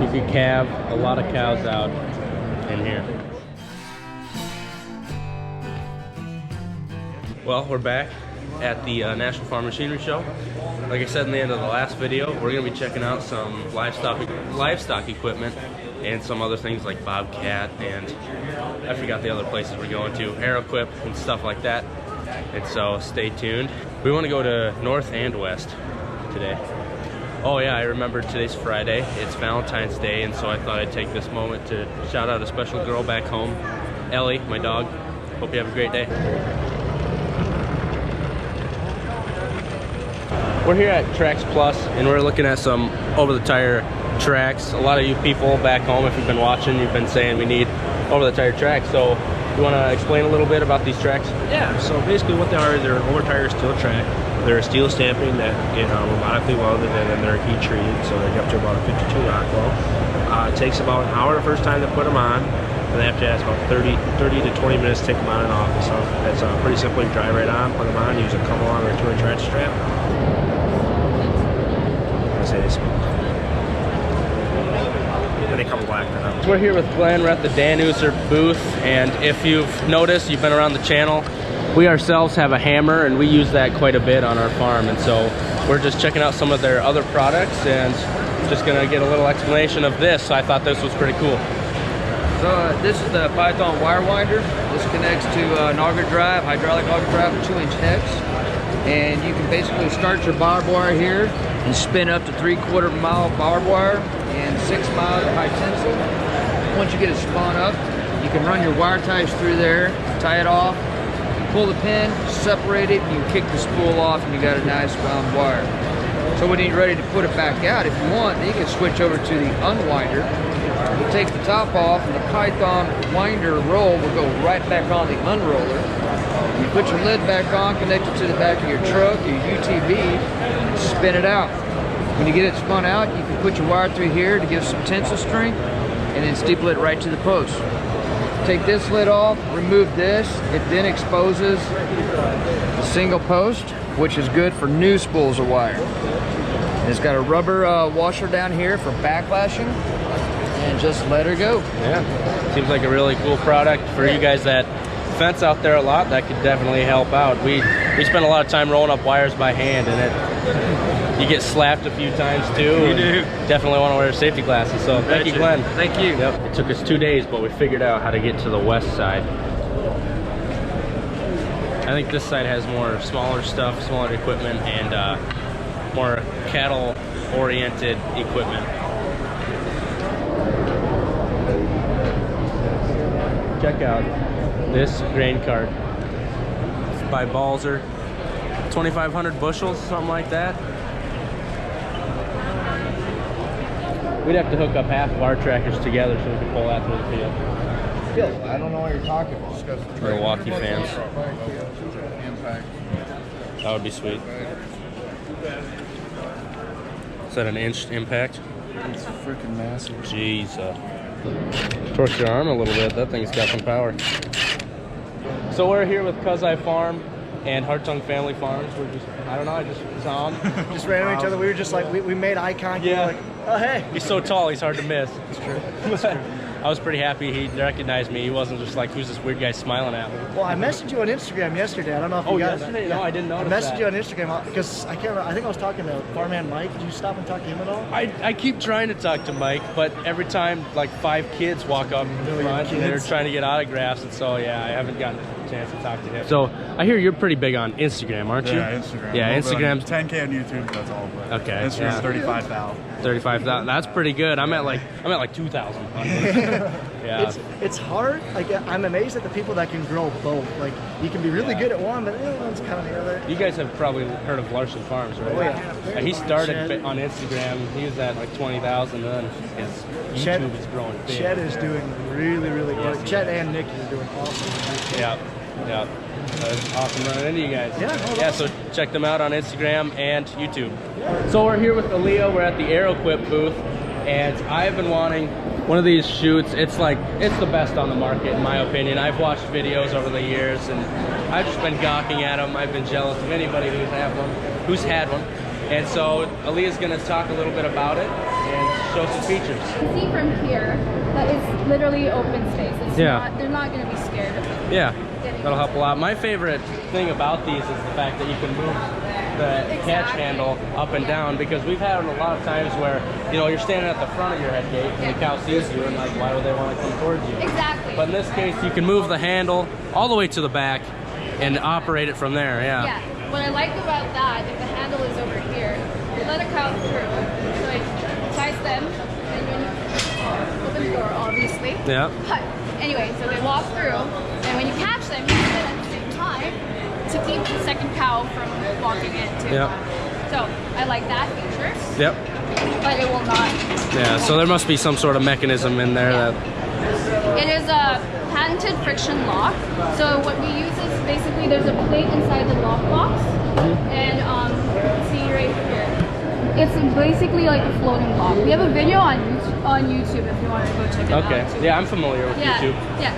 You could calve a lot of cows out in here. Well, we're back at the National Farm Machinery Show. Like I said in the end of the last video, we're going to be checking out some livestock equipment and some other things like Bobcat, and I forgot the other places we're going to, Arrowquip and stuff like that. And so stay tuned. We want to go to North and West today. Oh yeah, I remember today's Friday. It's Valentine's Day, and so I thought I'd take this moment to shout out a special girl back home, Ellie, my dog. Hope you have a great day. We're here at Trax Plus, and we're looking at some over-the-tire tracks. A lot of you people back home, if you've been watching, you've been saying we need over-the-tire tracks. So you want to explain a little bit about these tracks? Yeah, so basically what they are, they're an over-tire steel track. They're a steel stamping that get robotically welded, and then they're heat treated, so they get up to about a 52 Rockwell. It takes about an hour the first time to put them on, and after that it's about 30 to 20 minutes to take them on and off. So it's pretty simple. You drive right on, put them on, use a come along or 2-inch ratchet strap. They come black. So we're here with Glenn. We're at the Dan User booth, and if you've noticed, you've been around the channel, we ourselves have a hammer, and we use that quite a bit on our farm. And so we're just checking out some of their other products and just gonna get a little explanation of this. So I thought this was pretty cool. So this is the Python wire winder. This connects to an auger drive, hydraulic auger drive, a 2-inch hex, and you can basically start your barbed wire here and spin up to 3/4 mile barbed wire and 6 miles of high tensile. Once you get it spun up, you can run your wire ties through there, tie it off, pull the pin, separate it, and you kick the spool off, and you got a nice wound wire. So when you're ready to put it back out, if you want, then you can switch over to the unwinder. You take the top off, and the Python winder roll will go right back on the unroller. You put your lid back on, connect it to the back of your truck, your UTV, and spin it out. When you get it spun out, you can put your wire through here to give some tensile strength, and then staple it right to the post. Take this lid off, remove this. It then exposes the single post, which is good for new spools of wire. It's got a rubber washer down here for backlashing, and just let her go. Yeah, seems like a really cool product for you guys that fence out there a lot. That could definitely help out. We spend a lot of time rolling up wires by hand, and you get slapped a few times too. You do. Definitely want to wear safety glasses. So thank you, Glenn. Thank you. Yep. It took us 2 days, but we figured out how to get to the west side. I think this side has more smaller stuff, smaller equipment, and more cattle-oriented equipment. Check out this grain cart. It's by Balzer. 2,500 bushels, something like that. We'd have to hook up half of our tractors together so we could pull that through the field. I don't know what you're talking about. Milwaukee fans. That would be sweet. Is that an inch impact? It's freaking massive. Jeez. Torque your arm a little bit. That thing's got some power. So we're here with Kuzai Farm and Hartung Family Farms. We're just, I don't know, I just saw him. Just ran into each other. We were just like, we made eye contact. Yeah. We were like, oh, hey. He's so tall, he's hard to miss. It's true. It's true. I was pretty happy he recognized me. He wasn't just like, who's this weird guy smiling at me? Well, I messaged you on Instagram yesterday. I don't know if you got yesterday? that. No, I didn't notice I messaged that. you on Instagram because I can't remember. I think I was talking to Farmhand Mike. Did you stop and talk to him at all? I keep trying to talk to Mike, but every time like 5 kids walk up in front and they're trying to get autographs, and so yeah, I haven't gotten a chance to talk to him. So I hear you're pretty big on Instagram, aren't you? Yeah, Instagram. Yeah, Instagram's 10K on YouTube. That's all. But okay. Instagram's Yeah. 35,000. 35,000. That's pretty good. I'm at like 2,000. Yeah. It's hard. Like I'm amazed at the people that can grow both. Like you can be really good at one, but the other one's kind of the other. You guys have probably heard of Larson Farms, right? Oh, yeah. And he started on Instagram. He was at like 20,000, and then his YouTube is growing big. Chet is doing really good. Yes, Chet and Nick are doing awesome. Yeah. It's awesome running into you guys. Yeah. So check them out on Instagram and YouTube. So we're here with Aaliyah. We're at the Arrowquip booth, and I've been wanting one of these chutes. It's the best on the market in my opinion. I've watched videos over the years, and I've just been gawking at them. I've been jealous of anybody who's had one. And so Aaliyah's gonna talk a little bit about it and show some features. You can see from here that it's literally open space. It's they're not gonna be scared of it. Yeah, that'll help a lot. My favorite thing about these is the fact that you can move the catch handle up and down, because we've had a lot of times where, you know, you're standing at the front of your head gate and the cow sees you and like, why would they want to come towards you? Exactly. But in this case, you can move the handle all the way to the back and operate it from there, Yeah, what I like about that, if the handle is over here, you let a cow through, so it ties them, and when you open the door, obviously. Yeah. But anyway, so they walk through, and when you catch them, you do it at the same time to keep the second cow from walking into. Yep. So I like that feature. Yep. But it will not. Yeah, so there must be some sort of mechanism in there that... It is a patented friction lock. So what we use is basically there's a plate inside the lock box, and see right here. It's basically like a floating lock. We have a video on YouTube if you want to go check it out. Okay. Yeah, I'm familiar with YouTube. Yeah,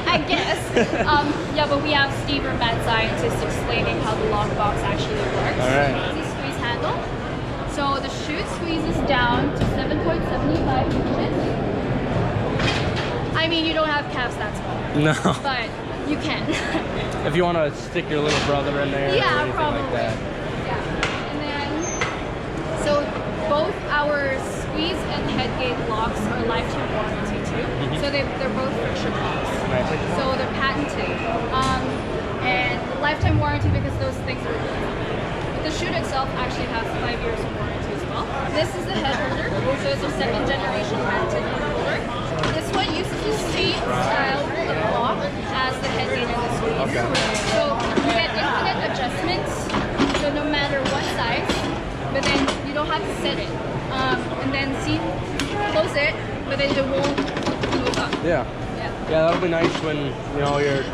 I guess. Yeah, but we have Steve, our mad scientist, explaining how the lock box actually works. All right. Easy squeeze handle. So the chute squeezes down to 7.75 inches. I mean, you don't have calves that small. No. But you can. If you want to stick your little brother in there or Yeah, anything probably. like that. Yeah. And then, so both our squeeze and head gate locks are lifetime warranty too. So they're both friction locks. Right. So they're patented. And lifetime warranty because those things are but the chute itself actually has 5 years of warranty as well. This is the head holder. So it's a second generation patented head holder. This one uses the same style of lock as the head gate and the squeeze. Okay. So you get infinite adjustments. So no matter what size, but then you don't have to set it. And then see, close it, but then it won't move up. Yeah. Yeah. Yeah, that'll be nice when, you know, you're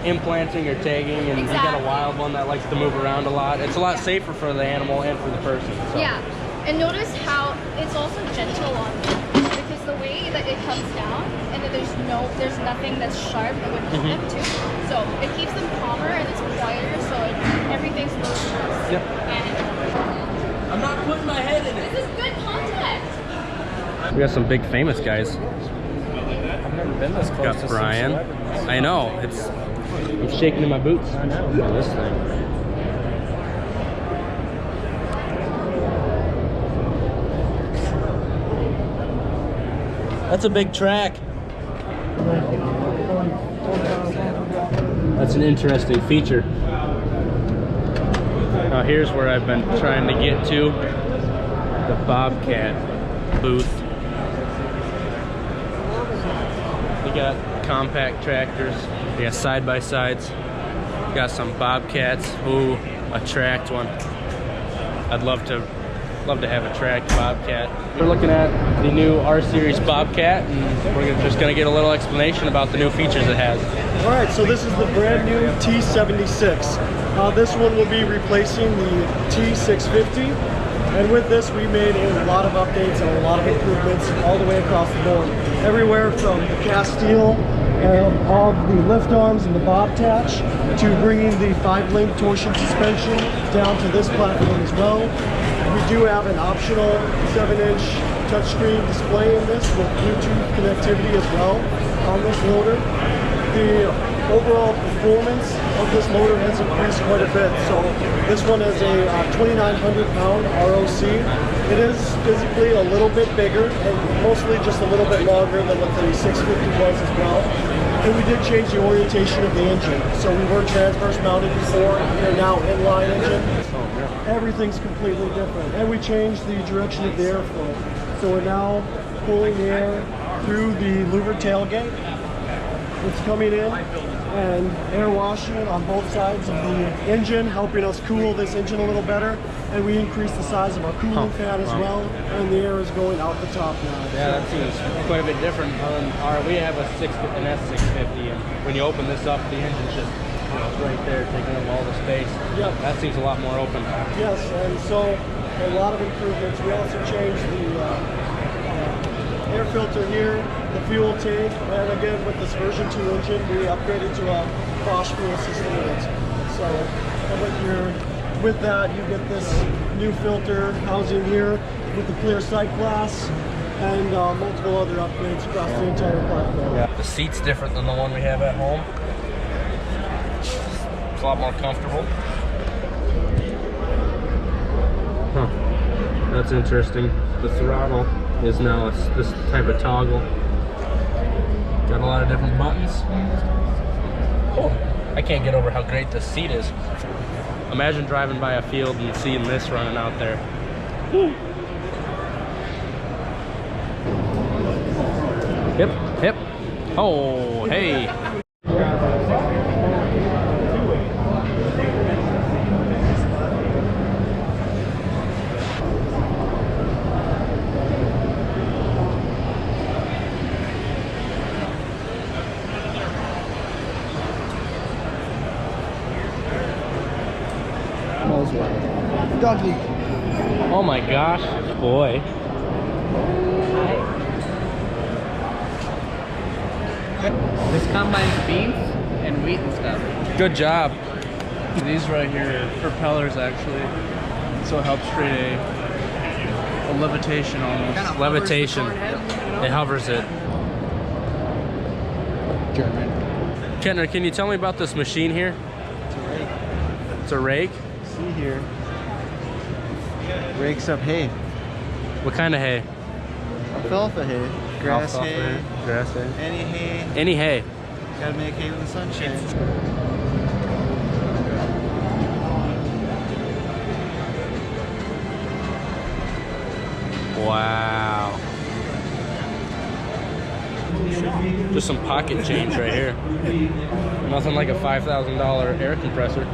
implanting or tagging and you got a wild one that likes to move around a lot. It's a lot safer for the animal and for the person. So. Yeah. And notice how it's also gentle on them, because the way that it comes down and that there's nothing that's sharp that would hit them too. So it keeps them calmer and it's quieter, so everything's motionless. Yep. And I'm not putting my head in it. this is good contact. We got some big famous guys. I've never been this close Got to some Brian. celebrities. I know. I'm shaking in my boots. I know. For this thing. That's a big track. That's an interesting feature. Now here's where I've been trying to get to. The Bobcat booth. We got compact tractors. We got side-by-sides. Got some Bobcats. Ooh, a tracked one. I'd love to have a tracked Bobcat. We're looking at the new R-Series Bobcat, and we're just going to get a little explanation about the new features it has. All right, so this is the brand new T76. This one will be replacing the T650, and with this we made a lot of updates and a lot of improvements all the way across the board. Everywhere from the cast steel of the lift arms and the bob attach to bringing the 5-link torsion suspension down to this platform as well. We do have an optional 7-inch touchscreen display in this with Bluetooth connectivity as well on this loader. The overall performance of this loader has increased quite a bit. So this one has a 2,900 pound ROC. It is physically a little bit bigger and mostly just a little bit longer than what the 650 was as well. And we did change the orientation of the engine. So we were transverse mounted before, we're now inline engine. Everything's completely different. And we changed the direction of the airflow. So we're now pulling the air through the louvered tailgate. It's coming in and air washing it on both sides of the engine, helping us cool this engine a little better. And we increased the size of our cooling fan as well, and the air is going out the top now. Yeah, that seems quite a bit different. We have an S650, and when you open this up, the engine's just it's right there, taking up all the space. Yep. That seems a lot more open. Yes, and so a lot of improvements. We also changed the air filter here, the fuel tank, and again with this version 2 engine, we upgraded to a Bosch fuel system in it. So with that, you get this new filter housing here with the clear sight glass and multiple other upgrades across the entire platform. Yeah. The seat's different than the one we have at home. It's a lot more comfortable. Huh. That's interesting. The throttle is now this type of toggle. Got a lot of different buttons. Oh, I can't get over how great this seat is. Imagine driving by a field and seeing this running out there. Woo. Hip, hip. Oh, hey. Doggy. Oh my gosh, boy. This combines beans and wheat and stuff. Good job. These right here are propellers actually, so it helps create a levitation almost. Levitation. It hovers it. German. Kenner, can you tell me about this machine here? It's a rake. It's a rake? See here. Rakes up hay. What kind of hay? Alfalfa hay. Grass Alfalfa hay. Grass hay. Any hay. Any hay. Gotta make hay when the sun shines. Wow. Just some pocket change right here. Nothing like a $5,000 air compressor.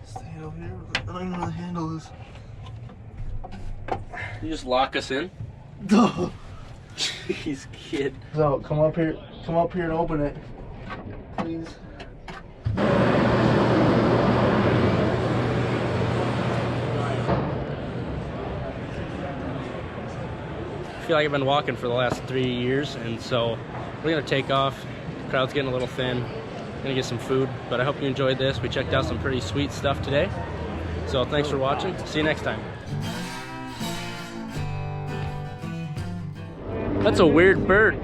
Stay over here. I don't even know where the handle is. You just lock us in? Jeez, kid. So come up here and open it. Please. I feel like I've been walking for the last 3 years, and so we're gonna take off. The crowd's getting a little thin. Gonna get some food, but I hope you enjoyed this. We checked out some pretty sweet stuff today. So thanks for watching. See you next time. That's a weird bird.